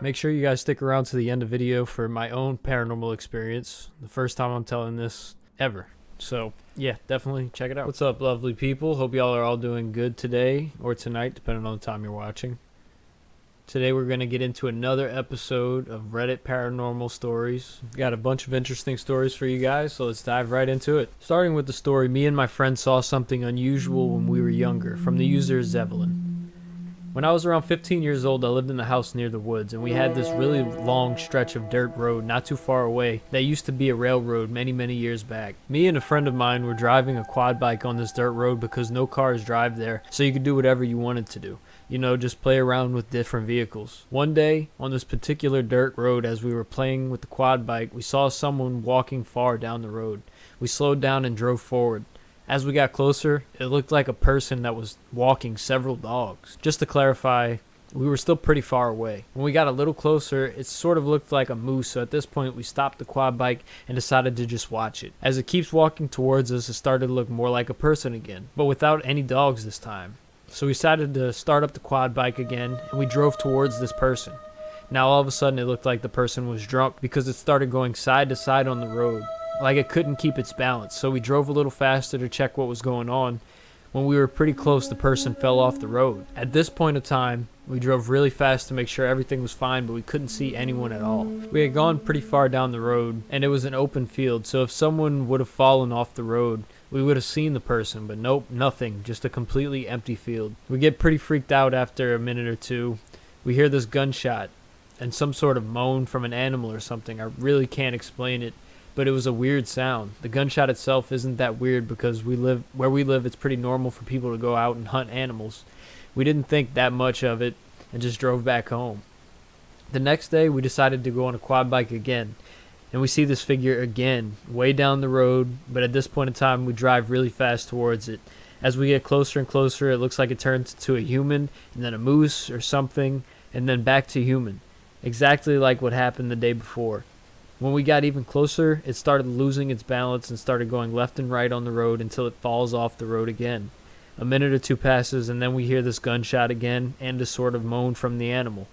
Make sure you guys stick around to the end of the video for my own paranormal experience. The first time I'm telling this ever. So, yeah, definitely check it out. What's up, lovely people? Hope y'all are all doing good today or tonight, depending on the time you're watching. Today we're going to get into another episode of Reddit Paranormal Stories. Got a bunch of interesting stories for you guys, so let's dive right into it. Starting with the story, me and my friend saw something unusual when we were younger, from the user Zevelin. When I was around 15 years old, I lived in a house near the woods, and we had this really long stretch of dirt road not too far away that used to be a railroad many years back. Me and a friend of mine were driving a quad bike on this dirt road because no cars drive there, so you could do whatever you wanted to do. You know, just play around with different vehicles. One day, on this particular dirt road, as we were playing with the quad bike, we saw someone walking far down the road. We slowed down and drove forward. As we got closer, it looked like a person that was walking several dogs. Just to clarify, we were still pretty far away. When we got a little closer, it sort of looked like a moose, so at this point we stopped the quad bike and decided to just watch it. As it keeps walking towards us, it started to look more like a person again, but without any dogs this time. So we decided to start up the quad bike again, and we drove towards this person. Now all of a sudden it looked like the person was drunk because it started going side to side on the road, like it couldn't keep its balance. So we drove a little faster to check what was going on. When we were pretty close, the person fell off the road. At this point of time, we drove really fast to make sure everything was fine, but we couldn't see anyone at all. We had gone pretty far down the road, and it was an open field, so if someone would have fallen off the road, we would have seen the person, but nope, nothing, just a completely empty field. We get pretty freaked out after a minute or two. We hear this gunshot and some sort of moan from an animal or something. I really can't explain it, but it was a weird sound. The gunshot itself isn't that weird because where we live, it's pretty normal for people to go out and hunt animals. We didn't think that much of it and just drove back home. The next day, we decided to go on a quad bike again, and we see this figure again, way down the road, but at this point in time, we drive really fast towards it. As we get closer and closer, it looks like it turns into a human, and then a moose or something, and then back to human, exactly like what happened the day before. When we got even closer, it started losing its balance and started going left and right on the road until it falls off the road again. A minute or two passes, and then we hear this gunshot again and a sort of moan from the animal.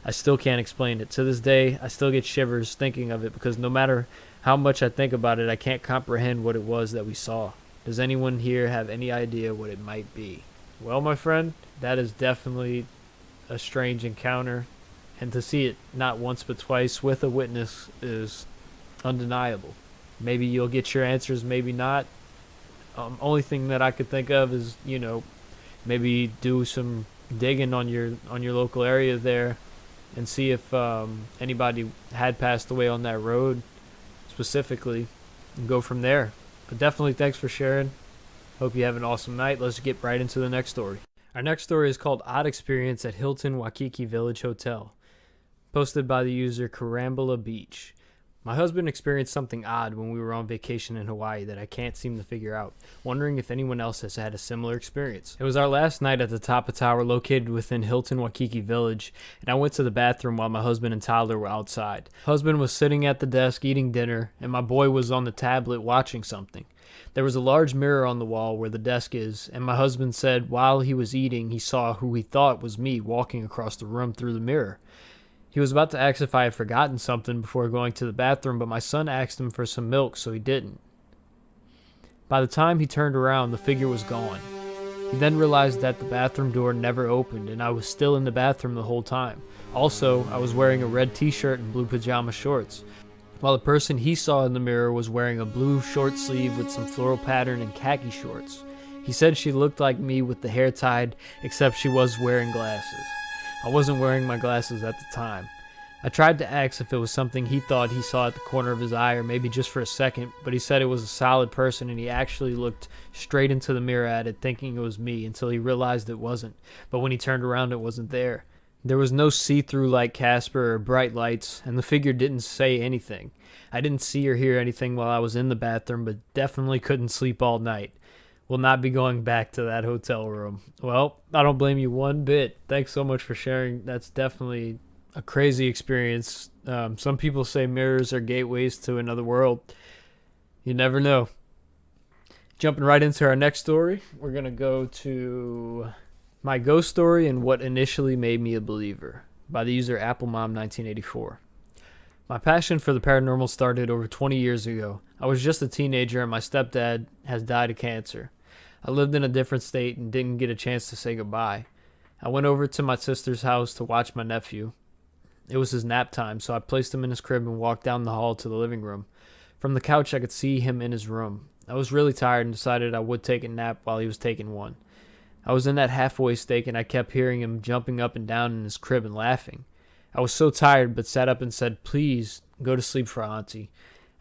I still can't explain it. To this day, I still get shivers thinking of it because no matter how much I think about it, I can't comprehend what it was that we saw. Does anyone here have any idea what it might be? Well, my friend, that is definitely a strange encounter. And to see it not once but twice with a witness is undeniable. Maybe you'll get your answers, maybe not. Only thing that I could think of is, maybe do some digging on your local area there and see if anybody had passed away on that road specifically and go from there. But definitely thanks for sharing. Hope you have an awesome night. Let's get right into the next story. Our next story is called Odd Experience at Hilton Waikiki Village Hotel. Posted by the user Karambula Beach. My husband experienced something odd when we were on vacation in Hawaii that I can't seem to figure out, wondering if anyone else has had a similar experience. It was our last night at the Tapa Tower located within Hilton Waikiki Village, and I went to the bathroom while my husband and toddler were outside. Husband was sitting at the desk eating dinner, and my boy was on the tablet watching something. There was a large mirror on the wall where the desk is, and my husband said while he was eating he saw who he thought was me walking across the room through the mirror. He was about to ask if I had forgotten something before going to the bathroom, but my son asked him for some milk, so he didn't. By the time he turned around, the figure was gone. He then realized that the bathroom door never opened, and I was still in the bathroom the whole time. Also, I was wearing a red t-shirt and blue pajama shorts, while the person he saw in the mirror was wearing a blue short sleeve with some floral pattern and khaki shorts. He said she looked like me with the hair tied, except she was wearing glasses. I wasn't wearing my glasses at the time. I tried to ask if it was something he thought he saw at the corner of his eye or maybe just for a second, but he said it was a solid person and he actually looked straight into the mirror at it thinking it was me until he realized it wasn't, but when he turned around it wasn't there. There was no see-through like Casper or bright lights, and the figure didn't say anything. I didn't see or hear anything while I was in the bathroom, but definitely couldn't sleep all night. Will not be going back to that hotel room. Well, I don't blame you one bit. Thanks so much for sharing. That's definitely a crazy experience. Some people say mirrors are gateways to another world. You never know. Jumping right into our next story, we're going to go to my ghost story and what initially made me a believer. by the user AppleMom1984. My passion for the paranormal started over 20 years ago. I was just a teenager and my stepdad has died of cancer. I lived in a different state and didn't get a chance to say goodbye. I went over to my sister's house to watch my nephew. It was his nap time, so I placed him in his crib and walked down the hall to the living room. From the couch, I could see him in his room. I was really tired and decided I would take a nap while he was taking one. I was in that halfway state and I kept hearing him jumping up and down in his crib and laughing. I was so tired but sat up and said, "Please go to sleep for Auntie."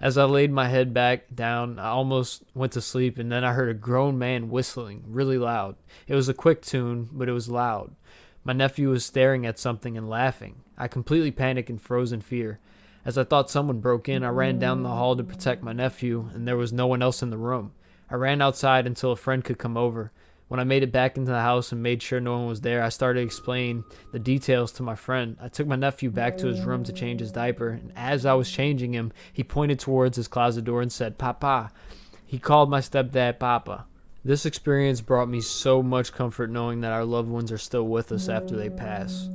As I laid my head back down, I almost went to sleep and then I heard a grown man whistling really loud. It was a quick tune, but it was loud. My nephew was staring at something and laughing. I completely panicked and froze in fear. As I thought someone broke in, I ran down the hall to protect my nephew, and there was no one else in the room. I ran outside until a friend could come over. When I made it back into the house and made sure no one was there, I started explaining the details to my friend. I took my nephew back to his room to change his diaper, and as I was changing him, he pointed towards his closet door and said, "Papa." He called my stepdad Papa. This experience brought me so much comfort knowing that our loved ones are still with us after they pass.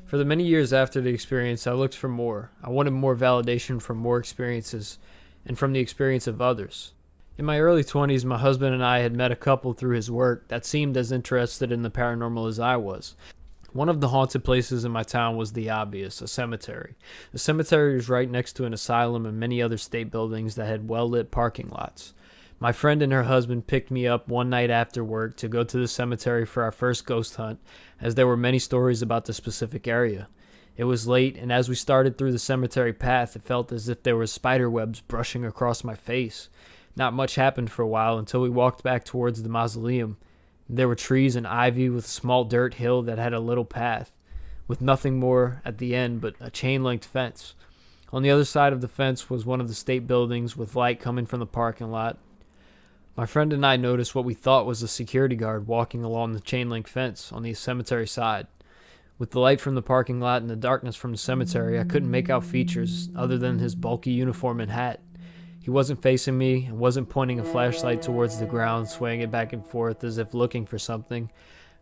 For the many years after the experience, I looked for more. I wanted more validation from more experiences and from the experience of others. In my early 20s, my husband and I had met a couple through his work that seemed as interested in the paranormal as I was. One of the haunted places in my town was the obvious, a cemetery. The cemetery was right next to an asylum and many other state buildings that had well-lit parking lots. My friend and her husband picked me up one night after work to go to the cemetery for our first ghost hunt, as there were many stories about the specific area. It was late, and as we started through the cemetery path, it felt as if there were spider webs brushing across my face. Not much happened for a while until we walked back towards the mausoleum. There were trees and ivy with a small dirt hill that had a little path, with nothing more at the end but a chain-link fence. On the other side of the fence was one of the state buildings with light coming from the parking lot. My friend and I noticed what we thought was a security guard walking along the chain-link fence on the cemetery side. With the light from the parking lot and the darkness from the cemetery, I couldn't make out features other than his bulky uniform and hat. He wasn't facing me and wasn't pointing a flashlight towards the ground, swaying it back and forth as if looking for something.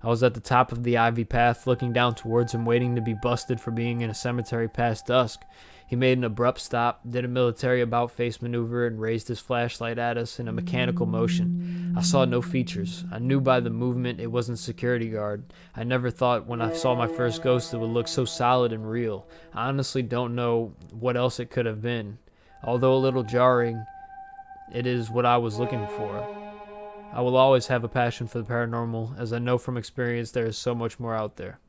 I was at the top of the ivy path, looking down towards him, waiting to be busted for being in a cemetery past dusk. He made an abrupt stop, did a military about-face maneuver, and raised his flashlight at us in a mechanical motion. I saw no features. I knew by the movement it wasn't a security guard. I never thought when I saw my first ghost it would look so solid and real. I honestly don't know what else it could have been. Although a little jarring, it is what I was looking for. I will always have a passion for the paranormal, as I know from experience there is so much more out there.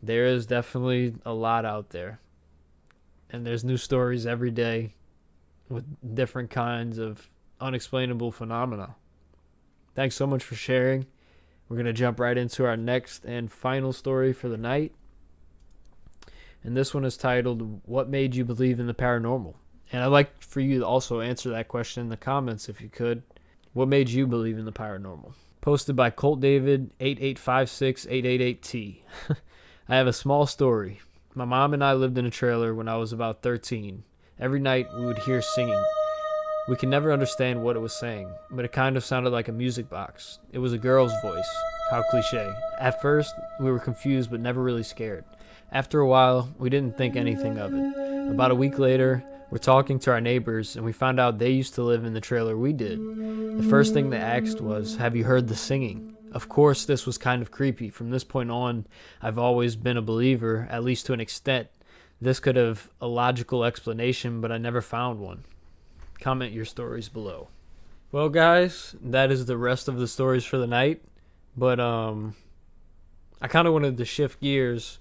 There is definitely a lot out there. And there's new stories every day with different kinds of unexplainable phenomena. Thanks so much for sharing. We're going to jump right into our next and final story for the night. And this one is titled, "What Made You Believe in the Paranormal?" And I'd like for you to also answer that question in the comments if you could. What made you believe in the paranormal? Posted by Colt David 8856888T. I have a small story. My mom and I lived in a trailer when I was about 13. Every night we would hear singing. We could never understand what it was saying, but it kind of sounded like a music box. It was a girl's voice. How cliche. At first, we were confused but never really scared. After a while, we didn't think anything of it. About a week later, we're talking to our neighbors, and we found out they used to live in the trailer we did. The first thing they asked was, "Have you heard the singing?" Of course, this was kind of creepy. From this point on, I've always been a believer, at least to an extent. This could have a logical explanation, but I never found one. Comment your stories below. Well, guys, that is the rest of the stories for the night. But I kind of wanted to shift gears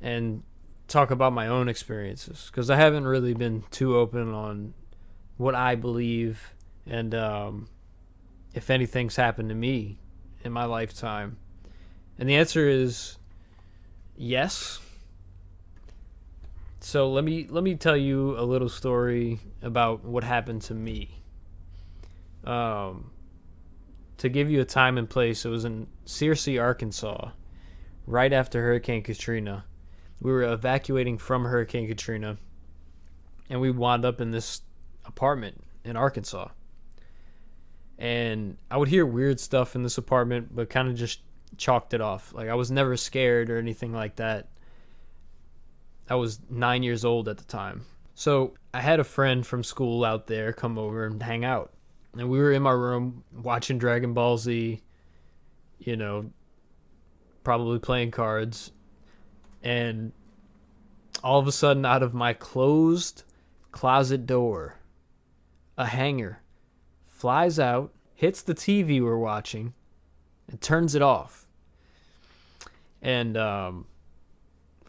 and talk about my own experiences, because I haven't really been too open on what I believe and if anything's happened to me in my lifetime. And the answer is yes. So let me tell you a little story about what happened to me. To give you a time and place, it was in Searcy, Arkansas, right after Hurricane Katrina. We were evacuating from Hurricane Katrina, and we wound up in this apartment in Arkansas. And I would hear weird stuff in this apartment, but kind of just chalked it off. Like, I was never scared or anything like that. I was 9 years old at the time. So I had a friend from school out there come over and hang out. And we were in my room watching Dragon Ball Z, you know, probably playing cards. And all of a sudden, out of my closed closet door, a hanger flies out, hits the TV we're watching, and turns it off. And, of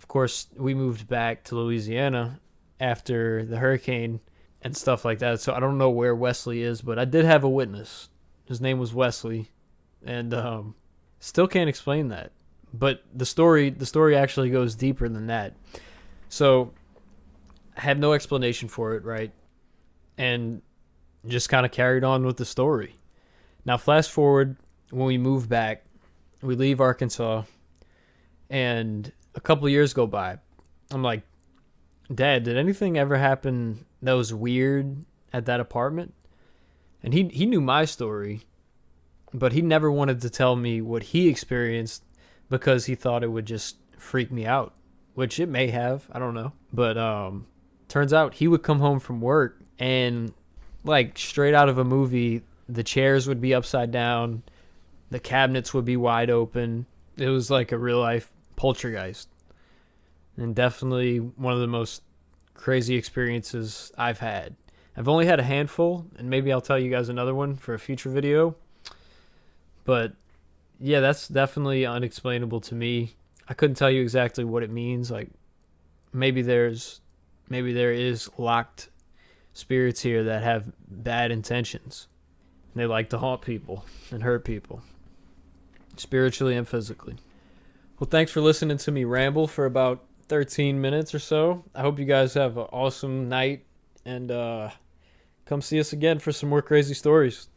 course, we moved back to Louisiana after the hurricane and stuff like that. So I don't know where Wesley is, but I did have a witness. His name was Wesley. And still can't explain that. But the story actually goes deeper than that. So I had no explanation for it, right? And just kind of carried on with the story. Now, fast forward, when we move back, we leave Arkansas, and a couple of years go by. I'm like, Dad, did anything ever happen that was weird at that apartment? And he knew my story, but he never wanted to tell me what he experienced because he thought it would just freak me out, which it may have. I don't know. But turns out he would come home from work and, like, straight out of a movie, the chairs would be upside down, the cabinets would be wide open. It was like a real life poltergeist. And definitely one of the most crazy experiences I've had. I've only had a handful, and maybe I'll tell you guys another one for a future video. But yeah, that's definitely unexplainable to me. I couldn't tell you exactly what it means. Like, maybe there is locked spirits here that have bad intentions. They like to haunt people and hurt people, spiritually and physically. Well, thanks for listening to me ramble for about 13 minutes or so. I hope you guys have an awesome night, and come see us again for some more crazy stories.